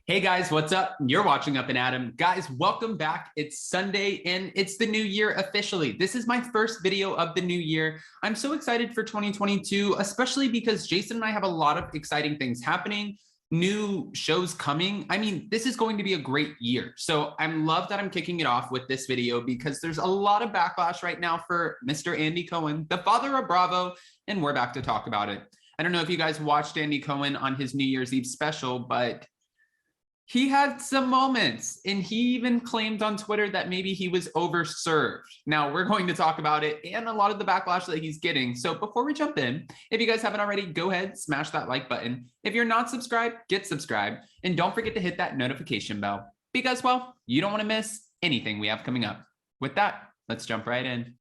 Hey guys, what's up? You're watching Up and Adam. Guys, welcome back. It's Sunday and it's the new year officially. This is my first video of the new year. I'm so excited for 2022, especially because Jason and I have a lot of exciting things happening, new shows coming. I mean, this is going to be a great year. So I love that I'm kicking it off with this video because there's a lot of backlash right now for Mr. Andy Cohen, the father of Bravo, and we're back to talk about it. I don't know if you guys watched Andy Cohen on his New Year's Eve special, but he had some moments and he even claimed on Twitter that maybe he was overserved. Now we're going to talk about it and a lot of the backlash that he's getting. So before we jump in, if you guys haven't already, go ahead, smash that like button. If you're not subscribed, get subscribed. And don't forget to hit that notification bell because, well, you don't want to miss anything we have coming up. With that, let's jump right in.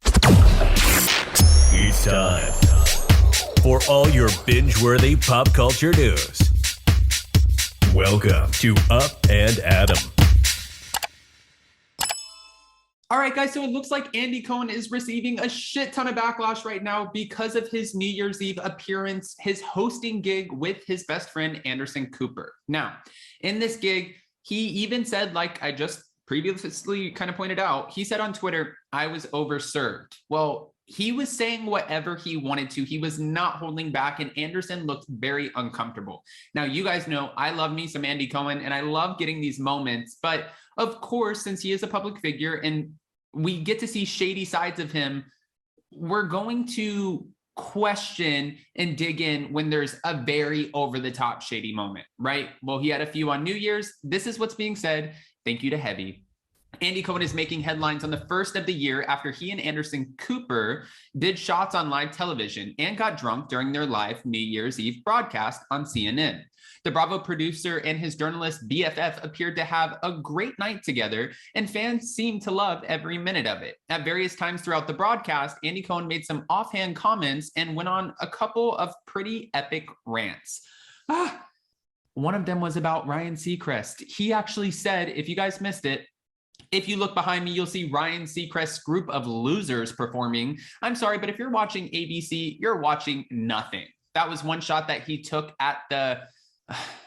It's time for all your binge-worthy pop culture news. Welcome to Up and Adam. All right, guys, so it looks like Andy Cohen is receiving a shit ton of backlash right now because of his New Year's Eve appearance, his hosting gig with his best friend, Anderson Cooper. Now, in this gig, he even said, like I just previously kind of pointed out, he said on Twitter, I was overserved. Well, he was saying whatever he wanted to. He was not holding back, and Anderson looked very uncomfortable. Now, you guys know I love me some Andy Cohen, and I love getting these moments. But of course, since he is a public figure and we get to see shady sides of him, we're going to question and dig in when there's a very over-the-top shady moment, right? Well, he had a few on New Year's. This is what's being said. Thank you to Heavy. Andy Cohen is making headlines on the first of the year after he and Anderson Cooper did shots on live television and got drunk during their live New Year's Eve broadcast on CNN. The Bravo producer and his journalist BFF appeared to have a great night together, and fans seemed to love every minute of it. At various times throughout the broadcast, Andy Cohen made some offhand comments and went on a couple of pretty epic rants. One of them was about Ryan Seacrest. He actually said, if you guys missed it, if you look behind me, you'll see Ryan Seacrest's group of losers performing. I'm sorry, but if you're watching ABC, you're watching nothing. That was one shot that he took at the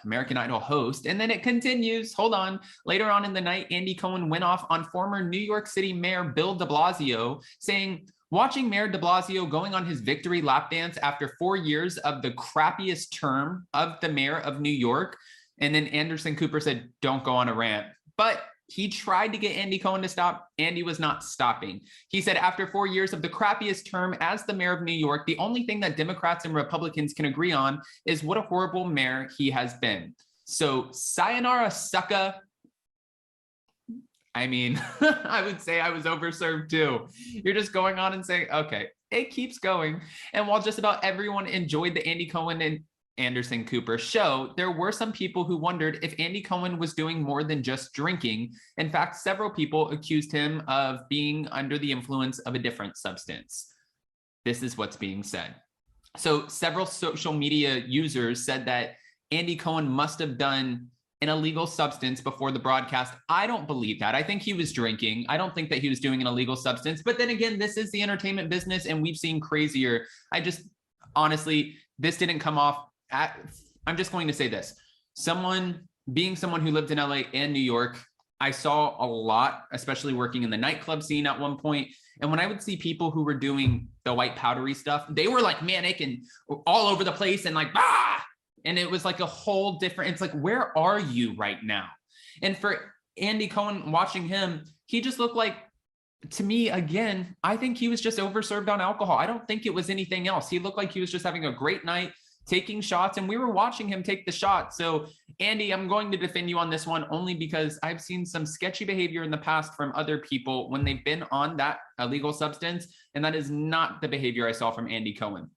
American Idol host. And then it continues. Hold on. Later on in the night, Andy Cohen went off on former New York City Mayor Bill de Blasio, saying, watching Mayor de Blasio going on his victory lap dance after 4 years of the crappiest term of the mayor of New York. And then Anderson Cooper said, don't go on a rant. But he tried to get Andy Cohen to stop. Andy was not stopping. He said, after 4 years of the crappiest term as the mayor of New York, the only thing that Democrats and Republicans can agree on is what a horrible mayor he has been. So sayonara, sucka. I mean, I would say I was overserved too. You're just going on and saying, okay, it keeps going. And while just about everyone enjoyed the Andy Cohen and Anderson Cooper show, there were some people who wondered if Andy Cohen was doing more than just drinking. In fact, several people accused him of being under the influence of a different substance. This is what's being said. So several social media users said that Andy Cohen must have done an illegal substance before the broadcast. I don't believe that. I think he was drinking. I don't think that he was doing an illegal substance. But then again, this is the entertainment business and we've seen crazier. Honestly, this didn't come off. I'm just going to say this. Being someone who lived in LA and New York, I saw a lot, especially working in the nightclub scene at one point. And when I would see people who were doing the white powdery stuff, they were like manic and all over the place and like, ah! And it was like a whole different, it's like, where are you right now? And for Andy Cohen, watching him, he just looked like, to me, again, I think he was just overserved on alcohol. I don't think it was anything else. He looked like he was just having a great night, taking shots, and we were watching him take the shot. So Andy, I'm going to defend you on this one only because I've seen some sketchy behavior in the past from other people when they've been on that illegal substance, and that is not the behavior I saw from Andy Cohen.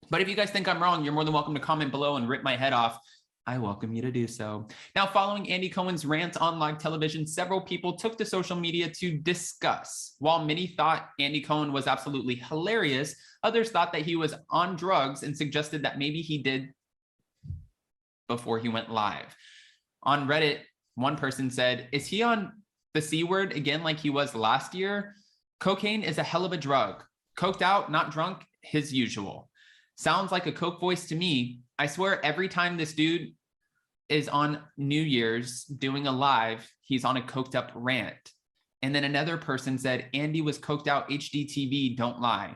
But if you guys think I'm wrong, you're more than welcome to comment below and rip my head off. I welcome you to do so. Now, following Andy Cohen's rant on live television, several people took to social media to discuss. While many thought Andy Cohen was absolutely hilarious, others thought that he was on drugs and suggested that maybe he did before he went live. On Reddit, one person said, is he on the C word again like he was last year? Cocaine is a hell of a drug. Coked out, not drunk, his usual. Sounds like a Coke voice to me. I swear every time this dude is on New Year's doing a live. He's on a coked up rant. And then another person said, Andy was coked out HDTV, don't lie.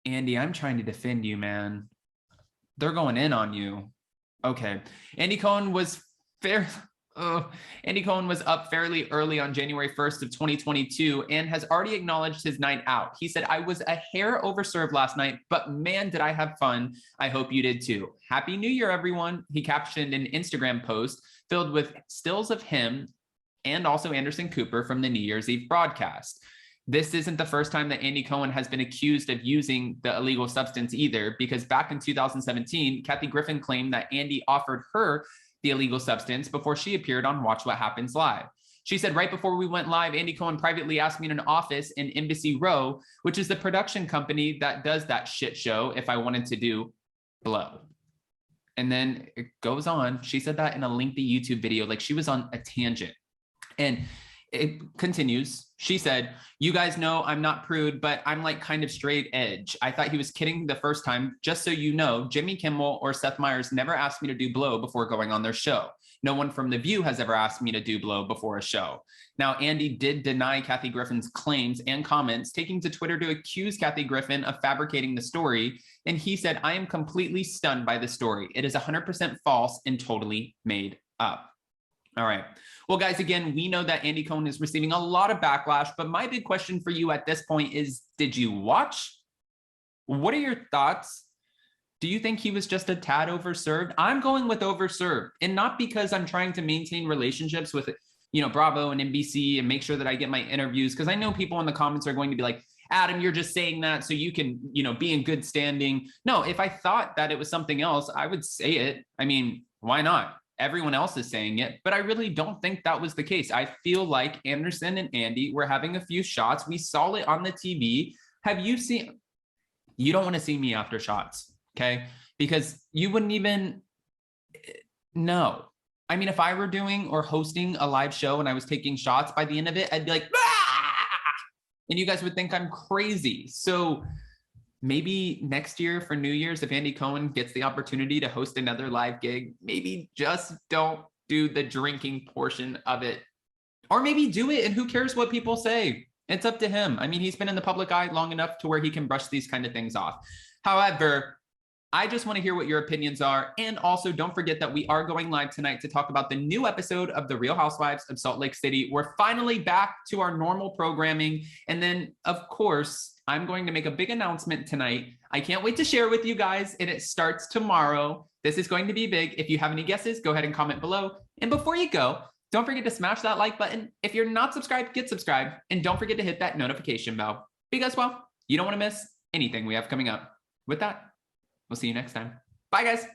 Andy, I'm trying to defend you, man. They're going in on you. Okay. Andy Cohen was up fairly early on January 1st of 2022 and has already acknowledged his night out. He said, I was a hair overserved last night, but man, did I have fun. I hope you did too. Happy New Year, everyone. He captioned an Instagram post filled with stills of him and also Anderson Cooper from the New Year's Eve broadcast. This isn't the first time that Andy Cohen has been accused of using the illegal substance either, because back in 2017, Kathy Griffin claimed that Andy offered her the illegal substance before she appeared on Watch What Happens Live. She said, right before we went live, Andy Cohen privately asked me in an office in Embassy Row, which is the production company that does that shit show, if I wanted to do blow. And then it goes on. She said that in a lengthy YouTube video, like she was on a tangent. And it continues. She said, you guys know I'm not prude, but I'm like kind of straight edge. I thought he was kidding the first time. Just so you know, Jimmy Kimmel or Seth Meyers never asked me to do blow before going on their show. No one from The View has ever asked me to do blow before a show. Now, Andy did deny Kathy Griffin's claims and comments, taking to Twitter to accuse Kathy Griffin of fabricating the story. And he said, I am completely stunned by the story. It is 100% false and totally made up. All right. Well, guys, again, we know that Andy Cohen is receiving a lot of backlash, but my big question for you at this point is, did you watch? What are your thoughts? Do you think he was just a tad overserved? I'm going with overserved, and not because I'm trying to maintain relationships with, Bravo and NBC and make sure that I get my interviews, because I know people in the comments are going to be like, Adam, you're just saying that so you can, be in good standing. No, if I thought that it was something else, I would say it. I mean, why not? Everyone else is saying it, but I really don't think that was the case. I feel like Anderson and Andy were having a few shots. We saw it on the TV. Have you seen? You don't want to see me after shots, okay? Because you wouldn't even know. I mean, if I were doing or hosting a live show and I was taking shots, by the end of it, I'd be like, ah! And you guys would think I'm crazy. So maybe next year for New Year's, if Andy Cohen gets the opportunity to host another live gig, maybe just don't do the drinking portion of it. Or maybe do it, and who cares what people say? It's up to him. I mean, he's been in the public eye long enough to where he can brush these kind of things off. However, I just want to hear what your opinions are. And also, don't forget that we are going live tonight to talk about the new episode of The Real Housewives of Salt Lake City. We're finally back to our normal programming. And then, of course, I'm going to make a big announcement tonight. I can't wait to share with you guys, and it starts tomorrow. This is going to be big. If you have any guesses, go ahead and comment below. And before you go, don't forget to smash that like button. If you're not subscribed, get subscribed. And don't forget to hit that notification bell, because, well, you don't want to miss anything we have coming up. With that, we'll see you next time. Bye, guys.